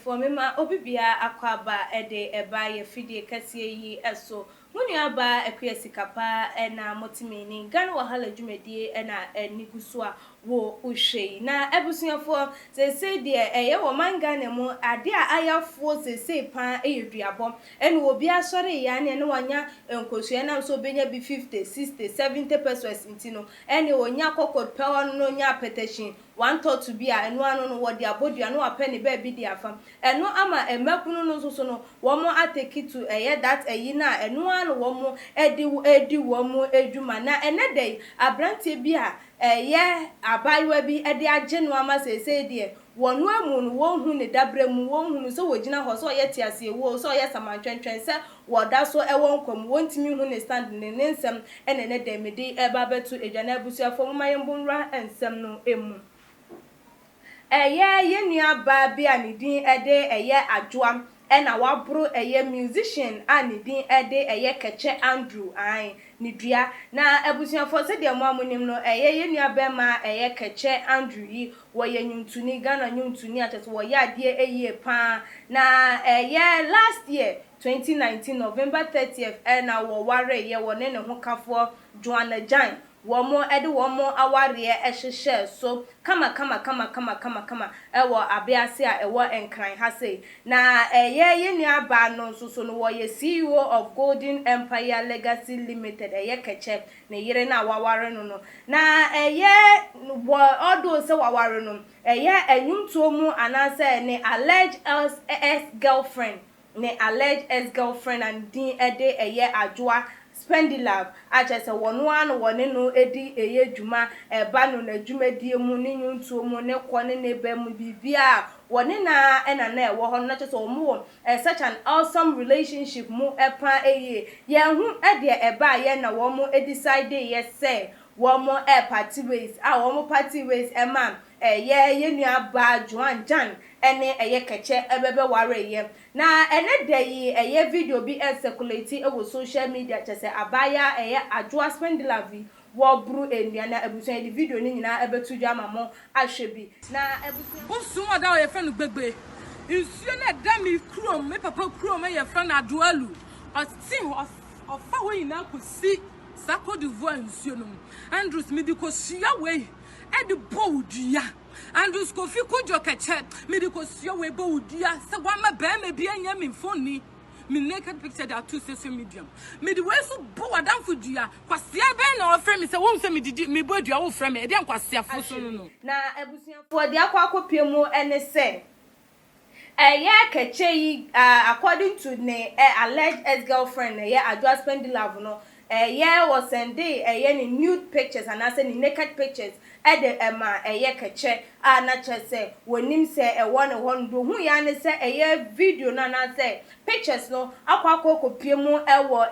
for me ma obibia akwaba ede eba ye fidie kase yi eso munu aba akua sikapa na motimini gan wahala dwumedie na niguso a wo uhwei na ebusuafo sese de eye wo manga ne mu ade a ayafo sese pan eyeduabo ene obi asore ya ne wanya nkosua na so benya bi 50 60 70 pesos intino ene onya kokot power no nya petition one thought to be enu anu no wodi abodua no apeni ba bi di afam enu ama emekunu no so no wo mo ateki to that eyi na enu anu wo mo edi wo mo edwuma na enedey abrantie bi a abaywa bi ede age no ama sese de wonu amu no wo hu ne dabre mu wo hu no so wogina ho so ye tiase wo so ye samantwentwen se woda so ewo nkom wontimi hu ne stand ne nsem enene de mede eba betu edwana abusuafo mamayembunra ensem no emu yenua ba bi anidin ede adwoa na wabro musician anidin ede keche Andrew ni dua na abusuafo se de mo amunim no yenua ba ma keche Andrew yi wo nyuntuni Ghana nyuntuni atete wo ade eye pa na last year 2019 November 30th na wo ware wo ne ho kafo Joanna Jan womo ede womo aware ehhehye so kama ewo abiase a ewo enkran ha sei na yenua ba no so no wo ye CEO of Golden Empire Legacy Limited keche ne yire na waware no na wo odo se waware no enyumto mu anase ne alleged ex-girlfriend and din ede adwoa Spendilove achese wonu anu wone no edi dwuma eba no na dwumadie mu ne nyuntuo mu ne kone ne ba mu bibia wone na na ewo ho na chese omo such an awesome relationship mu epa hu ede eba na wo mu decide say wo mu party ways wo mu party ways man yenua ba Joan Jan ene keche ebebe ware na ene dey video bi circulate ewo social media chese abaya adwoa Spendilove wo bru enua na ebusun di video ni nyina ebetu dwa mamo ahwebi na ebusun bosun oda o ye friend gbegbe nsuo na da mi krom me papa krom ye friend adoalu otin ofa wo nyina kosi Sako d'Ivoire nsuo no Andrews medikosia we edi bowdua Andrews kofi kujo keche medikosia we bowdua se wa ma ba me bia nya me phone me naked picture that to social media me the way so bo wadam fudua kwasia ben na ofre me se won se me didi me bodua wo frɛ me e de kwasia fo so no na ebusuafo de akwa mu ene se keche yi according to ne alleged ex-girlfriend adwoa Spendilove no was sending any nude pictures and I said naked pictures ede ema keche na chese wonim se one do hu ya ne se video na say pictures no akwa kopie mu ewo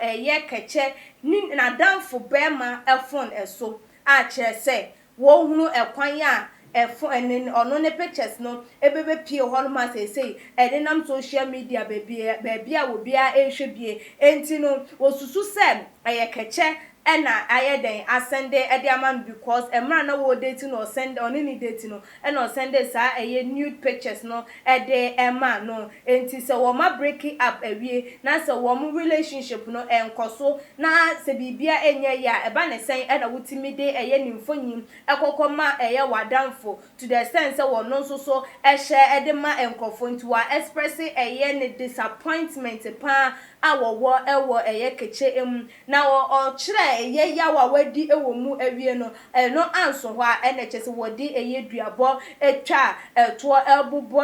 keche ni na danfo bema phone so a chese wo hunu ekwan ya ono ne pictures no ebebe pie ho no ma say nam social media baby a wo bia ehwebie enti no osusu se keche ena ayeden asende ediaman because emra na wo date no send on any date no ena send sa nude pictures no ema no enti se wo ma break up awie na se wo mu relationship no enkoso na se bibia enye ya eba ne sen ena wutimi de nimfonyim ekokoma wadamfo to the sense wo no so ehye edema enkofo nti wa express ne disappointment pa awowo ewo keche na o kire yawa wadi ewo mu awie no no anso ho a ene chese wodi duabo etwa eto ebubo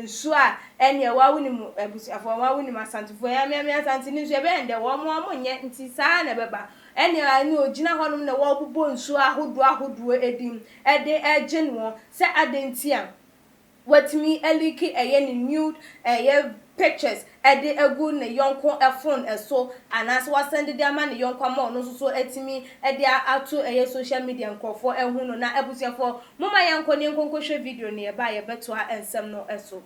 nsu a ene wawunimu ebusuafo wawunimu asantefo ya me asantini nsu ebe ende wo mo nye nti saa na beba ene ani ogina honum na wo bubo nsu ahodo edim ede ege no se adentia watimi eliki ni nude pictures ede egu ne yonko phone so anas wa send de ama ne yonko ma no so etimi ede ato social media nkofo ehu no na ebusuafo moma yanko ne nkonkohwe video ne ye ba ye beto a ensem no so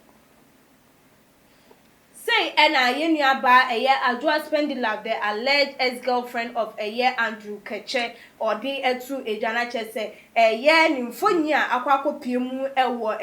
say yenua ba adwoa Spendilove the alleged ex-girlfriend of Andrew Keche odi etu edwana chese nimfonyi a akwakopie mu ewo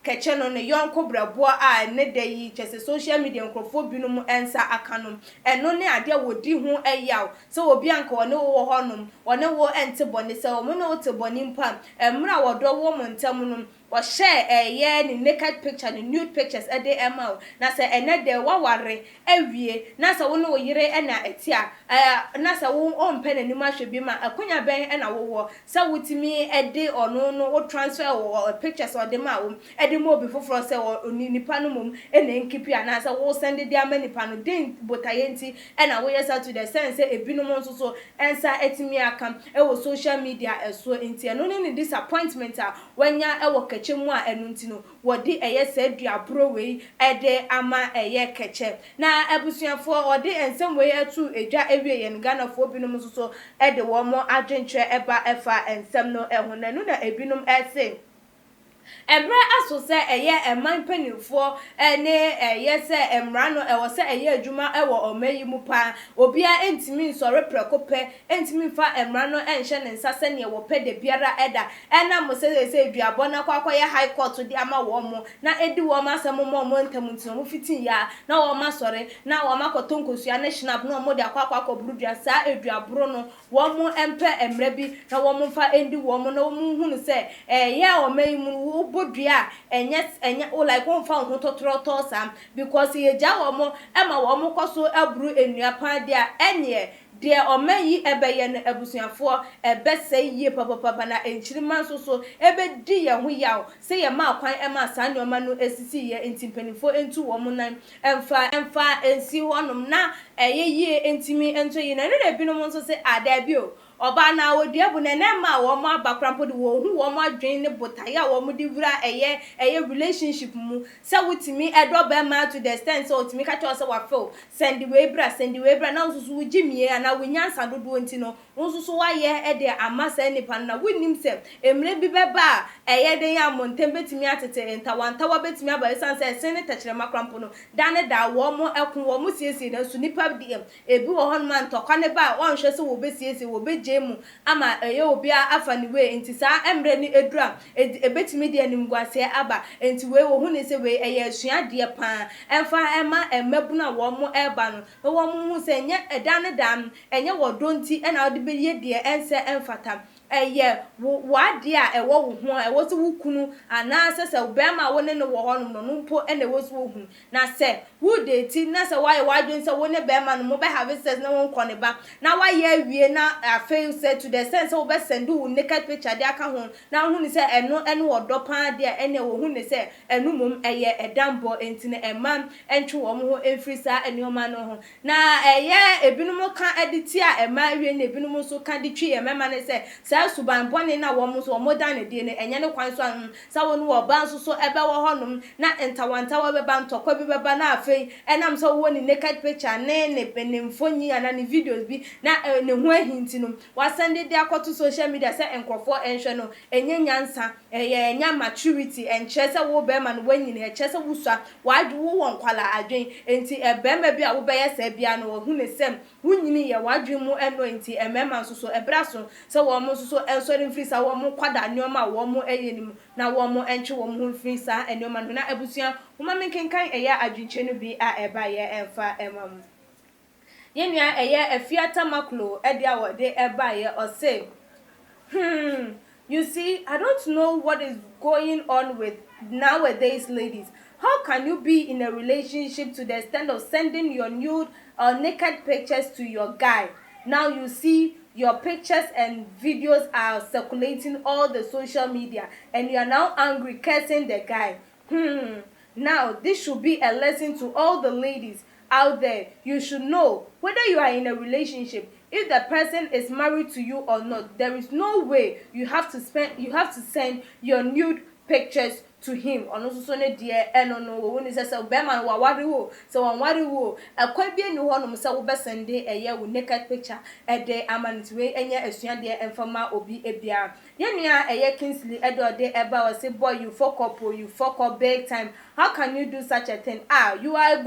keche no ne yonko brabo a ne de yi chese social media nkrofo binum ensa akanom eno ne ade wodi ho eyaw se obi anka wone wo honom wone wo ente bone se wo no wote bone mpa emra wodo wo montam no or share ye ni naked picture ni nude pictures ede emal na se ene de waware awie na se wo no yire ena etia na se wo ompe na nim ahwe bi ma akonya ben ena wo se wutimi ede ono no wo transfer wo pictures or de ma wo ede mo obi foforo se wo nipa no mum ena nkipi ana se wo send de ama nipa no den botayenti ena wo yesa to the sense ebinom nso so ensa etimi akam e wo social media eso enti eno ni disappointment a wanya e wo kechemu a enu ntino wodi eye saduabro we ede ama eye keche na abusuafo wodi ensem we atu edwa ewie ye Ghana fo binum so ede wo mo adwentre eba efa ensem no ehunanu na ebinom ese emre aso se eye eman panifo ene eye se emra no ewo se eye adwuma ewo omayi mu pa obia entimi nsore prekope entimi fa emra no enhye ne nsase ne wo pe de biara eda ena mo se aduabo na kwakoye high court di ama wo mo na edi wo ma asem mo ntam ntino mo fitin ya na wo ma sore na wo ma kotonkosua na shinap no mo de akwakwa burudua sa aduabro no wo mo empe emra bi na wo mo fa endi wo mo na wo mo hunu se eye omayi mu bodua enye like won fa ho totoro sam because ye ja wo mo ema wo mo koso abru enuapan dia enye de omayi ebeye no abusuafo ebese yie papa na enchirima so ebe di ye ho yaw se ye ma kwan ema sanoma no esisi ye entimpanifo entu wo mo nan emfa ensi honom na yie entimi ento ye na ne binom nso se adabio oba na wodi abu ne ma wo mo abakrampo de wo hu wo mo adwen ne botaya wo mo di wura eye relationship mu se wutimi edo be ma to the extent so wutimi ka cho se wa feel send we bra na nsusu wugimie ana wunyansa dodo ntino nsusu wa ye ede amasa nipa na wunim se emre bi beba eye den ya montem betimi atete entawa betimi aba sanse sen ne tachere makrampo no dane da wo mo ekun wo mo siesie na su nipa bi ebi wo hon man tokwa ne ba won hwe se wo besiesie wo jemu ama eye obia afa ni we enti sa emre ni edura ebetimi de animguase aba enti we wo hu ne se we eye asuade pa emfa ema emabuna wo mo eba no wo mo hu se nye edane dam enye wodonti ena ode be ye de ense emfata eye wade a ewo wo ho ewo se wukunu ana se obema wo ne no wo ho no mpo ena wo so hu na se wo de ti na se why wadwen se wo ne bema no mo be have sex na won kone ba na why awie na afail say to the sense wo be send wo naked picture de aka ho na hu ni se eno wodo pan de ene wo hu ni se enu mum eye edambo entine emam entwe wo mo ho enfrisa enioma no ho na eye ebinumo kan editi a ema awie na ebinumo so kan de twi emema ne se sa suban bone na wo mo so mo dan de ne enye ne kwan so an sa wo no wo ban so ebe wo honom na entawantawa be ban tokwa bi be ba na afei enam so wo ni naked picture ne penimfonyi ana ni videos bi na ne ho ahinti no wa send de akoto social media se enkrofo enhwe no enye nyansa enya maturity enche se wo be ma no wanyine eche se wusua wadwu wo nkwala adwen enti ebema bi a wo be yesa bia no hu ne sem wunyini ye wadwen mu eno enti emema so ebraso se wo mo so ensori mfrisa wo mo kwada neoma wo mo eyenim na wo mo enche wo mo mfrisa eneoma no na abusua homa menkenkan eya adwinche no bi a eba ye emfa emam yenua eye afiata maklo edia wode eba ye ose you see, I don't know what is going on with nowadays ladies. How can you be in a relationship to the extent of sending your nude or naked pictures to your guy? Now you see your pictures and videos are circulating all the social media and you are now angry cursing the guy. Now this should be a lesson to all the ladies out there. You should know whether you are in a relationship, if the person is married to you or not, there is no way you have to send your nude pictures to him. Ono so ne de eno no wo ni se be man wa ware wo so won ware wo akwa bi ni ho no se wo be sende eye wo naked picture de amanit we enya asua de emfama obi ebia ye nua eye Kingsley edo de eba o say boy you fuck up big time. How can you do such a thing? You are a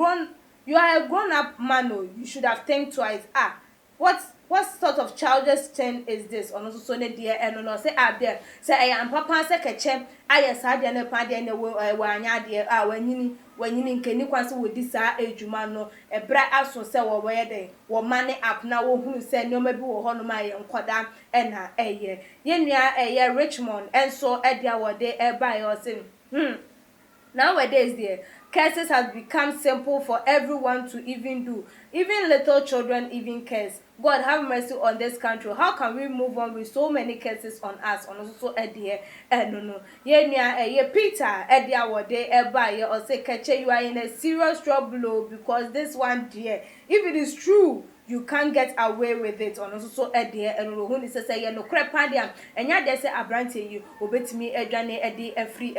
grown up man. You should have think twice. What what sort of childish thing is this? Ono so ne dear and no say there. Say I am papa say keche aye sa de na pa de na wo anya de wanyini nkeni kwanse wo di sa ejuma no ebra aso se wo boye den wo mane app na wo hunu se nyoma bi wo ho no ma ye nkoda na eye yenua eye Richmond enso edia wo de eba yo say nowadays there curses has become simple for everyone to even do. Even little children even curse. God have mercy on this country. How can we move on with so many curses on us? On also Eddie, no. Ye Peter, Eddie, what they buy or say, catch you are in a serious trouble because this one, dear, if it is true, you can't get away with it. On also Eddie, and who is say, no crap, and ya they say, Abrante you, obey me, Edjane, Eddie, a free,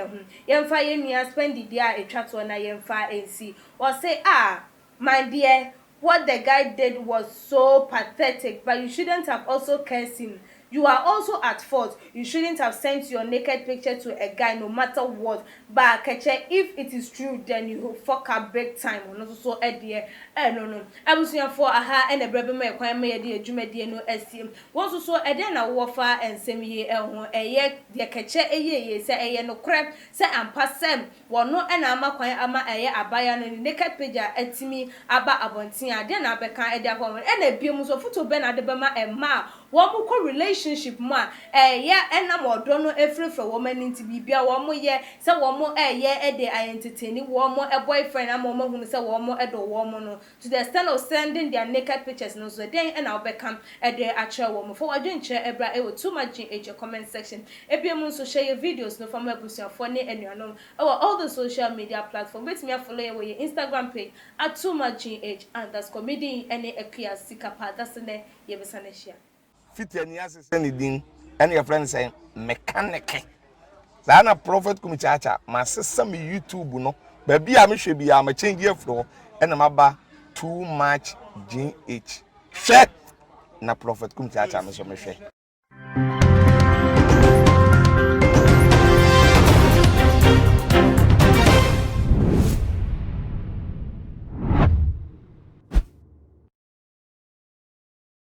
Yemfa, ye spend the day a chat on a Yemfa and see, or say, my dear. What the guy did was so pathetic, but you shouldn't have also cursed him. You are also at fault. You shouldn't have sent your naked picture to a guy no matter what. But if it is true, then you will fuck up big time. No so no. I was here for and a brother me kwan me de adwuma de no asim. Won so na wofa ensem ye ho eye de keche eye se eye no krep se ampa sem wono na ama kwan ama eye abaya no naked picture atimi aba abontin ade na beka ede akwa na biom so photo be na de be ma emma wo mo ko relationship mo enam odo no efrefre wo mani nti bibia wo mo ye se wo mo ede entertain wo mo boyfriend am wo mo hunu se wo mo edo wo mo no to the extent of sending their naked pictures no so then na obekam ede actual wo mo for wadwenche ebra e wo too much in your comment section ebiom so share your videos no from abusuafo ne anuanom all the social media platform with me follow your Instagram page @tumaginh_comedy any ekia sikapa that's ne yebesane share fitiani asese ne din and your friend say mechanic na prophet kumichacha ma sesa me YouTube no ba bia me hwe bia ma change afro and ma ba too much gh hwe na prophet kumichacha me so me hwe